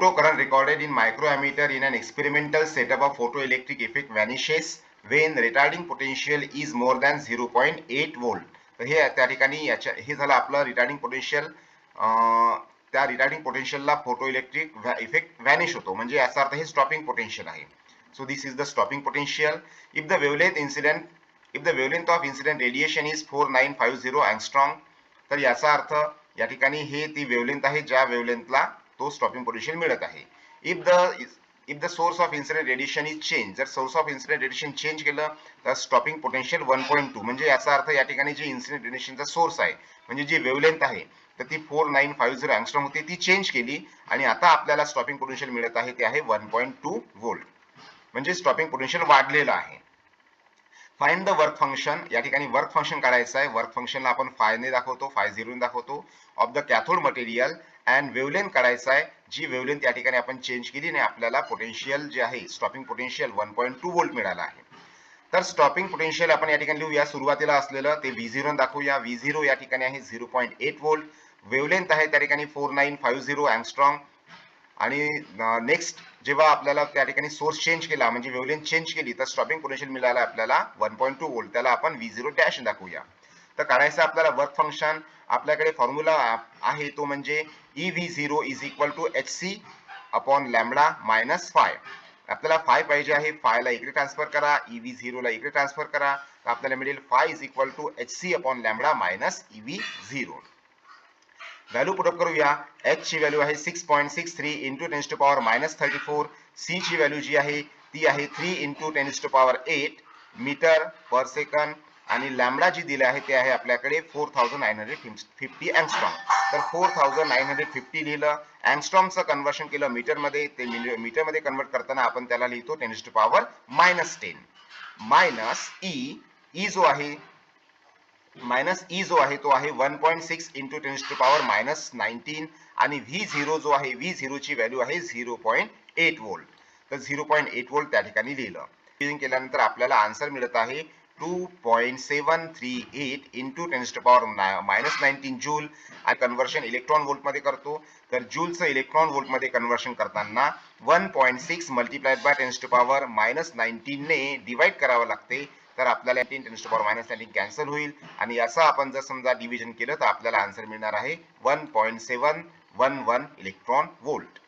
photo current recorded in microammeter in an experimental setup of photoelectric effect vanishes when retarding potential is more than 0.8 volt. तर हे त्या ठिकाणी हे झालं आपलं रिटार्डिंग पोटेन्शियल. त्या रिटार्डिंग पोटेन्शियलला फोटो इलेक्ट्रिक इफेक्ट व्हॅनिश होतो, म्हणजे याचा अर्थ हे स्टॉपिंग पोटेन्शियल आहे. So this is the stopping potential. If the wavelength of incident radiation is 4950 angstrom, तर याचा अर्थ या ठिकाणी हे ती वेवलेंथ आहे ज्या वेवलेंथला तो स्टॉपिंग पोटेन्शियल मिळत आहे. If the source of incident radiation is change, जर source of incident radiation change केलं तर स्टॉपिंग पोटेन्शियल 1.2, म्हणजे याचा अर्थ या ठिकाणी जी इन्सिडेंट रेडिएशनचा सोर्स आहे म्हणजे जी वेवलेंथ आहे तर ती 4950 अँगस्ट्रॉम होती, ती चेंज केली आणि आता आपल्याला स्टॉपिंग पोटेन्शियल मिळत आहे ते आहे 1.2 व्होल्ट, म्हणजे स्टॉपिंग पोटेन्शियल वाढलेलं आहे. फाइंड द वर्क फंक्शन, या ठिकाणी वर्क फंक्शन काढायचं आहे. वर्क फंक्शनला आपण फाय ने दाखवतो, फाय 0 ने दाखवतो. Of the cathode material and wavelength काढायचं आहे, जी वेवलेंथ या ठिकाणी आपण चेंज केली आणि आपल्याला पोटेन्शियल जे आहे स्टॉपिंग पोटेन्शियल 1.2 व्होल्ट मिळाला आहे. तर स्टॉपिंग पोटेन्शियल आपण या ठिकाणी लिहूया. सुरुवातीला असलेलं ते V0 दाखवूया. V0 या ठिकाणी आहे 0.8 व्होल्ट, वेवलेंथ आहे त्या ठिकाणी 4950 अँगस्ट्रॉम. आणि नेक्स्ट जेव्हा आपल्याला त्या ठिकाणी सोर्स चेंज केला म्हणजे वेवलेंथ चेंज केली तर स्टॉपिंग पोटेन्शियल मिळाला आपल्याला 1.2 व्होल्ट, त्याला आपण V0 डॅश दाखवूया. तर काढायचं आपल्याला वर्क फंक्शन. आपल्याकडे फॉर्म्युला आहे तो म्हणजे EV0 is equal to HC upon lambda minus phi. आपल्याला फाय पाहिजे आहे, फायला इकडे ट्रान्सफर करा, EV0 ला इकडे ट्रान्सफर करा, तर आपल्याला मिळेल phi is equal to HC upon lambda minus EV0. Value put up करूया. H ची व्हॅल्यू आहे 6.63 into 10 to power minus 34. C ची व्हॅल्यू जी आहे ती आहे 3 into 10 to power 8 metre per second आणि लॅम्बडा जी दिली आहे ते आहे आपल्याकडे 4950 अँगस्ट्रॉम. तर 4950 लिहिलं, अँगस्ट्रॉमचं कन्वर्शन केलं मीटर मध्ये, ते मीटर मध्ये कन्वर्ट करताना आपण त्याला लिहितो 10 to power minus 10 minus E जो आहे तो आहे 1.6 इंटू 10 टू पॉवर मायनस 19 आणि V0 जो आहे V0 ची व्हॅल्यू आहे 0.8 व्होल्ट. तर 0.8 व्होल्ट त्या ठिकाणी लिहिलं. डिव्हिजन केल्यानंतर आपल्याला आन्सर मिळत आहे 2.738 into 10 to power minus 19 joule. आणि कन्वर्शन इलेक्ट्रॉन व्होल्ट मध्ये करतो, तर जूलचं इलेक्ट्रॉन व्होल्ट मध्ये कन्वर्शन करताना 1.6 multiplied by 10 to power minus 19 ने डिवाइड करावं लागते. तर आपल्याला 10 टू पॉवर मायनस 19 कॅन्सल होईल आणि याचा आपण जर समजा डिव्हिजन केलं तर आपल्याला आन्सर मिळणार आहे 1.711 इलेक्ट्रॉन व्होल्ट.